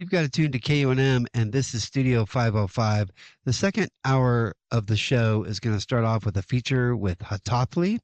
You've got it tuned to KUNM, and this is Studio 505. The second hour of the show is going to start off with a feature with Hataałii.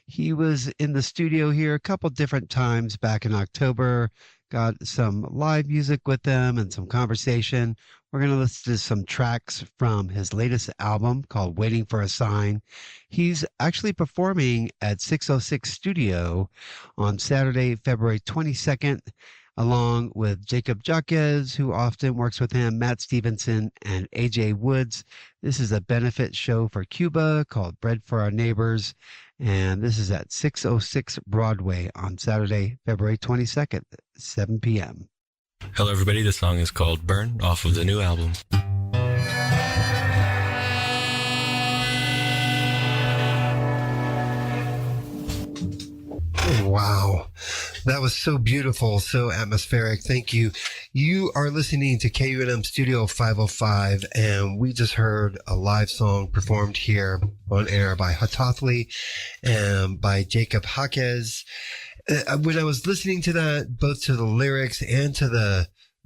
He was in the studio here a couple different times back in October. Got some live music with them and some conversation. We're going to listen to some tracks from his latest album called Waiting for a Sign. He's actually performing at 606 Studio on Saturday, February 22nd, along with Jakob, Jaques, who often works with him, Matt Stevenson, and AJ Woods. This is a benefit show for Cuba called Bread for Our Neighbors, and this is at 606 Broadway on Saturday, February 22nd, 7 p.m. Hello, everybody. This song is called Burn off of the new album. Wow. That was so beautiful, so atmospheric. Thank you. You are listening to KUNM Studio 505, and we just heard a live song performed here on air by Hataałii and by Jakob Jaques. When I was listening to that, both to the lyrics and to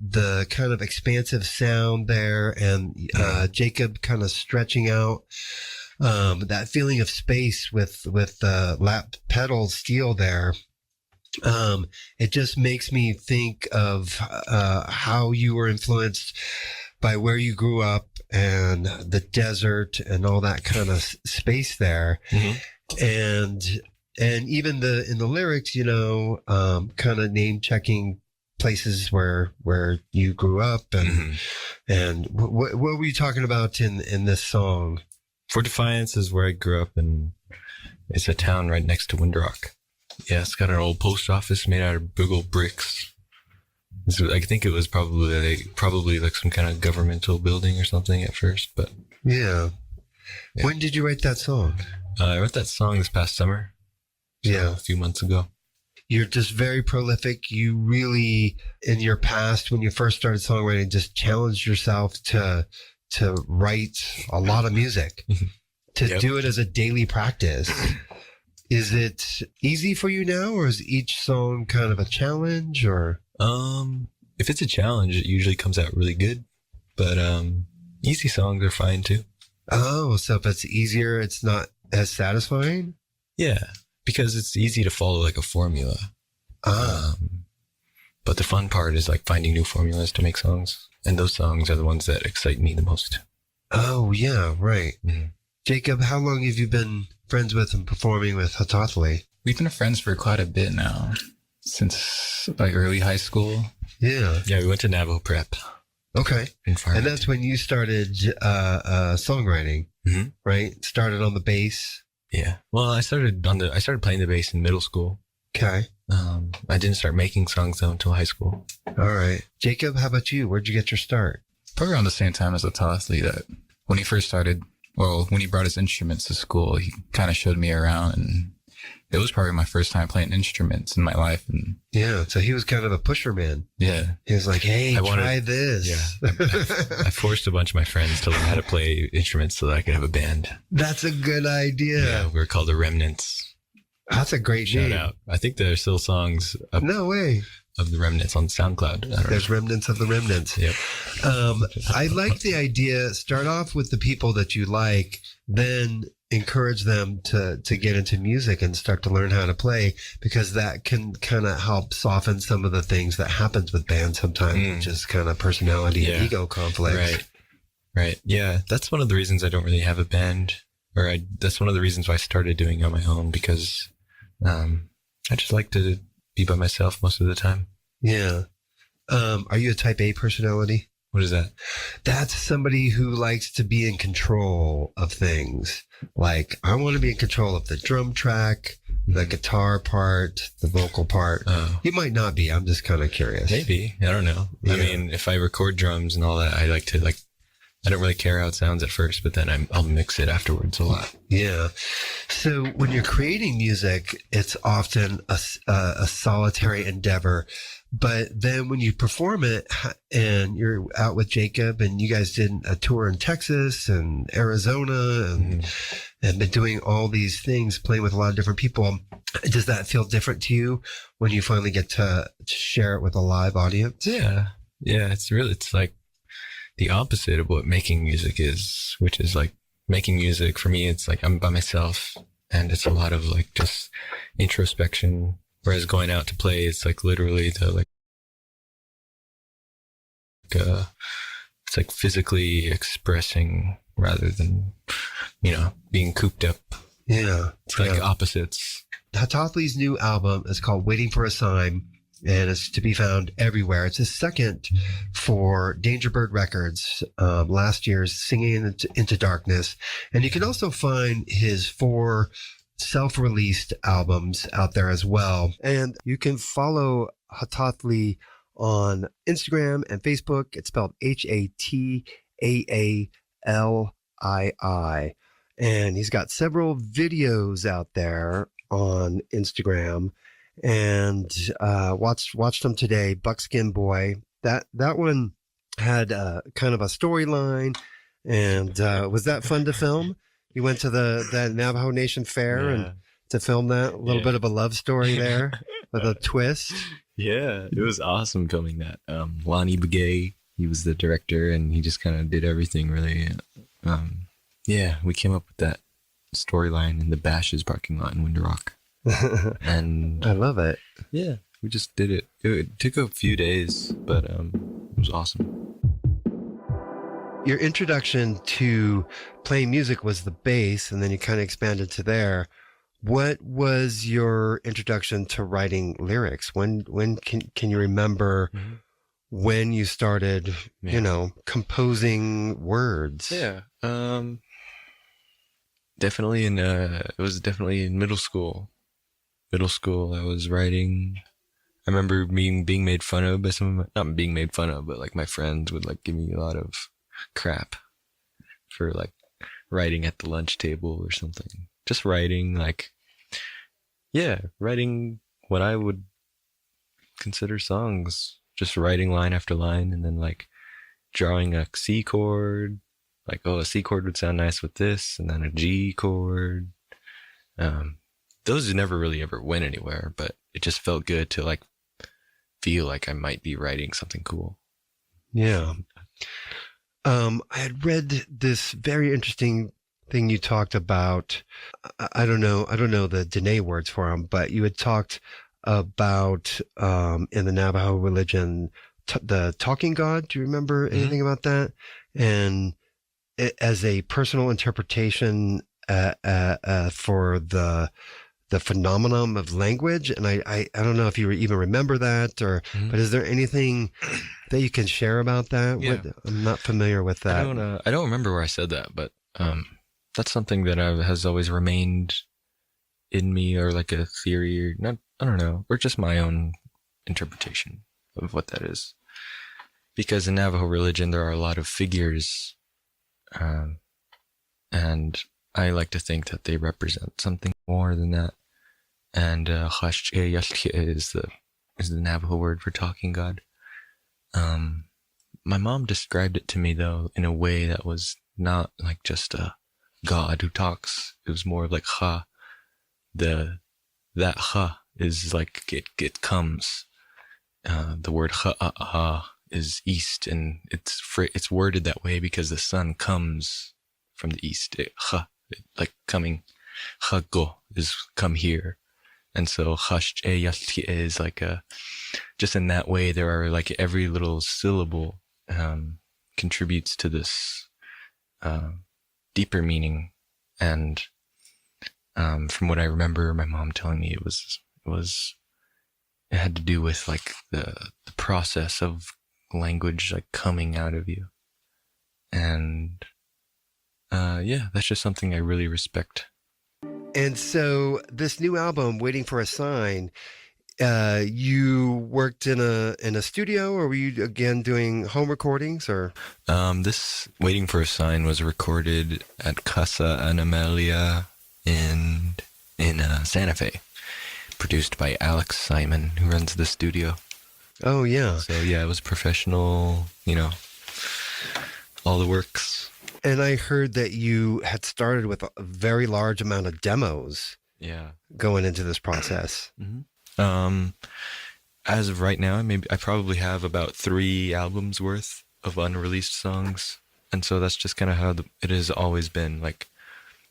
the kind of expansive sound there, and Jakob kind of stretching out, that feeling of space with lap pedal steel there. It just makes me think of how you were influenced by where you grew up and the desert and all that kind of space there. Mm-hmm. And even in the lyrics, kind of name checking places where you grew up and what were you talking about in this song? Fort Defiance is where I grew up, and it's a town right next to Windrock. Yeah, it's got an old post office made out of big old bricks. I think it was probably like some kind of governmental building or something at first, but yeah. When did you write that song? I wrote that song this past summer. So a few months ago. You're just very prolific. You really, in your past, when you first started songwriting, just challenged yourself to write a lot of music, to do it as a daily practice. Is it easy for you now, or is each song kind of a challenge, or? If it's a challenge, it usually comes out really good, but easy songs are fine too. Oh, so if it's easier, it's not as satisfying? Yeah, because it's easy to follow like a formula. But the fun part is like finding new formulas to make songs. And those songs are the ones that excite me the most. Oh, yeah, right. Mm-hmm. Jakob, how long have you been friends with and performing with Hataałii? We've been friends for quite a bit now, since like early high school. Yeah. Yeah, we went to Navajo Prep. Okay. And that's when you started songwriting, right? Started on the bass. Yeah. Well, I started playing the bass in middle school. Okay. I didn't start making songs though until high school. All right. Jakob, how about you? Where'd you get your start? Probably around the same time as Hataałii. That when he first started, when he brought his instruments to school, he kind of showed me around, and it was probably my first time playing instruments in my life. And yeah, so he was kind of a pusher man. Yeah. He was like, hey, try this. Yeah. I forced a bunch of my friends to learn how to play instruments so that I could have a band. That's a good idea. Yeah, we were called the Remnants. That's a great Shout name. out. I think there's still songs no way of the Remnants on SoundCloud. There's Remnants of the Remnants. Yep. I like the idea. Start off with the people that you like, then encourage them to get into music and start to learn how to play, because that can kind of help soften some of the things that happens with bands sometimes, which is kind of personality and ego conflicts. Right. Yeah. That's one of the reasons I don't really have a band, that's one of the reasons why I started doing it on my own, because I just like to be by myself most of the time. Yeah. Are you a type A personality? What is that? That's somebody who likes to be in control of things. Like, I want to be in control of the drum track, the guitar part, the vocal part. Oh. You might not be. I'm just kind of curious. Maybe. I don't know. Yeah. I mean, if I record drums and all that, I like to I don't really care how it sounds at first, but then I'll mix it afterwards a lot. Yeah. So when you're creating music, it's often a solitary endeavor. But then when you perform it and you're out with Jakob and you guys did a tour in Texas and Arizona and been doing all these things, playing with a lot of different people, does that feel different to you when you finally get to share it with a live audience? Yeah. Yeah, it's like the opposite of what making music is, which is like making music for me. It's like I'm by myself and it's a lot of like just introspection. Whereas going out to play, it's like literally uh, it's like physically expressing rather than, being cooped up. Yeah. It's like opposites. Hataałi's new album is called Waiting for a Sign, and it's to be found everywhere. It's his second for Dangerbird Records, last year's Singing into Darkness. And you can also find his 4 self-released albums out there as well. And you can follow Hataałi on Instagram and Facebook. It's spelled Hataaalii. And he's got several videos out there on Instagram, and watched them today. Buckskin Boy. That one had kind of a storyline, and was that fun to film? You went to the Navajo Nation Fair and to film that, a little bit of a love story there with a twist. Yeah, it was awesome filming that. Lonnie Begay, he was the director, and he just kind of did everything really. We came up with that storyline in the Bash's parking lot in Winter Rock. And I love it. Yeah, we just did it. It took a few days, but it was awesome. Your introduction to playing music was the bass, and then you kind of expanded to there. What was your introduction to writing lyrics? When can you remember when you started, composing words? Yeah. Definitely it was definitely in middle school. Middle school, I was writing. I remember being made fun of by not being made fun of, but like my friends would like give me a lot of crap for like writing at the lunch table or something. Just writing writing what I would consider songs. Just writing line after line and then like drawing a C chord. Like, a C chord would sound nice with this, and then a G chord. Those never really ever went anywhere, but it just felt good to like feel like I might be writing something cool. Yeah. I had read this very interesting thing you talked about. I don't know the Dene words for them, but you had talked about in the Navajo religion the talking god. Do you remember anything about that? And as a personal interpretation for the phenomenon of language. And I don't know if you even remember that but is there anything that you can share about that? Yeah. I'm not familiar with that. I don't remember where I said that, but that's something that has always remained in me, or like a theory, or I don't know, or just my own interpretation of what that is. Because in Navajo religion, there are a lot of figures, and I like to think that they represent something more than that. And is the Navajo word for talking god. My mom described it to me though in a way that was not like just a god who talks. It was more like ha. That ha is like it comes. The word ha is east, and it's worded that way because the sun comes from the east. Like coming. Hago is come here. And so is like just in that way, there are like every little syllable contributes to this deeper meaning. And from what I remember my mom telling me, it had to do with like the process of language like coming out of you. And that's just something I really respect. And so this new album, Waiting for a Sign, you worked in a studio, or were you again doing home recordings, or? This Waiting for a Sign was recorded at Casa Animalia in Santa Fe, produced by Alex Simon, who runs the studio. Oh yeah. So yeah, it was professional, all the works. And I heard that you had started with a very large amount of demos. Yeah. Going into this process. Mm-hmm. as of right now, maybe I probably have about 3 albums worth of unreleased songs, and so that's just kind of how it has always been. Like,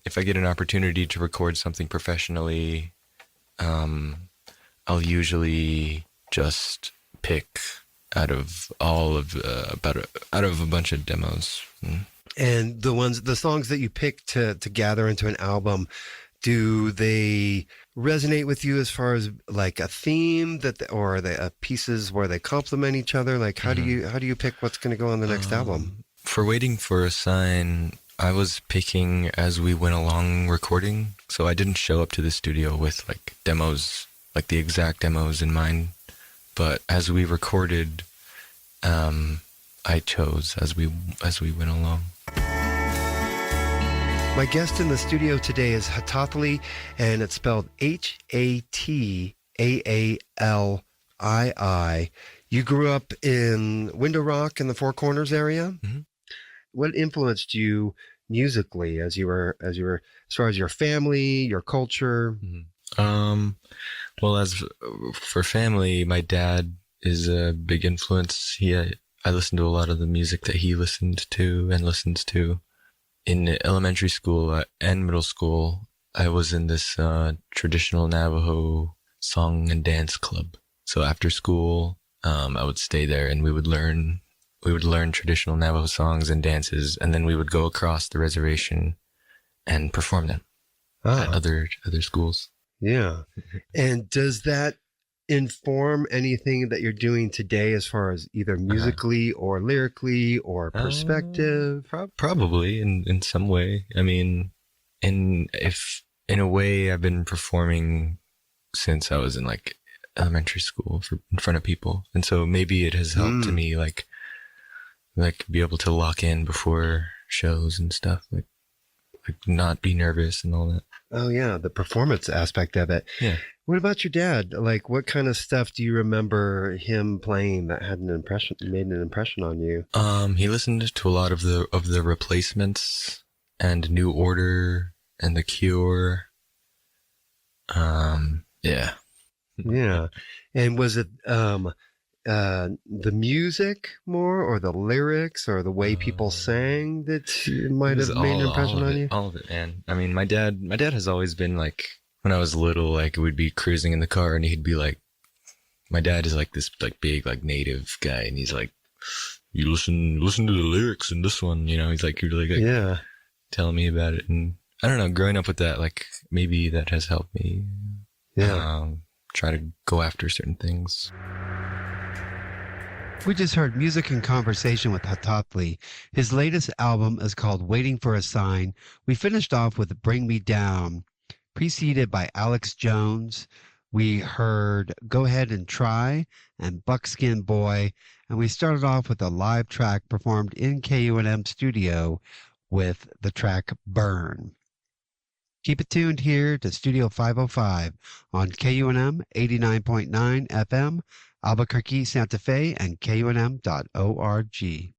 if I get an opportunity to record something professionally, I'll usually just pick out of out of a bunch of demos. And the songs that you pick to gather into an album, do they resonate with you as far as like a theme or are they pieces where they complement each other? Like how do you pick what's going to go on the next album? For Waiting for a Sign, I was picking as we went along recording, so I didn't show up to the studio with like demos, like the exact demos in mind. But as we recorded, I chose as we went along. My guest in the studio today is Hataałii, and it's spelled Hataallii. You grew up in Window Rock in the Four Corners area. Mm-hmm. What influenced you musically as far as your family, your culture? Mm-hmm. Well, as for family, my dad is a big influence. I listened to a lot of the music that he listened to and listens to. In elementary school and middle school, I was in this traditional Navajo song and dance club. So after school, I would stay there and we would learn traditional Navajo songs and dances, and then we would go across the reservation and perform them at other schools. Yeah. And does that inform anything that you're doing today as far as either musically or lyrically or perspective? Probably in some way. I mean, in a way, I've been performing since I was in like elementary school in front of people, and so maybe it has helped me like be able to lock in before shows and stuff, like not be nervous and all that. Oh yeah, the performance aspect of it. Yeah. What about your dad? Like, what kind of stuff do you remember him playing that made an impression on you? He listened to a lot of the Replacements and New Order and The Cure. Yeah. Yeah. And was it the music more, or the lyrics, or the way people sang that might have made an impression on you? All of it, man. I mean, my dad has always been like, when I was little, like we'd be cruising in the car and he'd be like, my dad is like this like big like native guy, and he's like, you listen to the lyrics in this one, you know. He's like really like yeah, telling me about it, and I don't know, growing up with that, like maybe that has helped me try to go after certain things. We just heard music and conversation with Hataałii. His latest album is called Waiting for a Sign. We finished off with Bring Me Down, preceded by Alex Jones. We heard Go Ahead and Try and Buckskin Boy. And we started off with a live track performed in KUNM studio with the track Burn. Keep it tuned here to Studio 505 on KUNM 89.9 FM, Albuquerque, Santa Fe, and KUNM.org.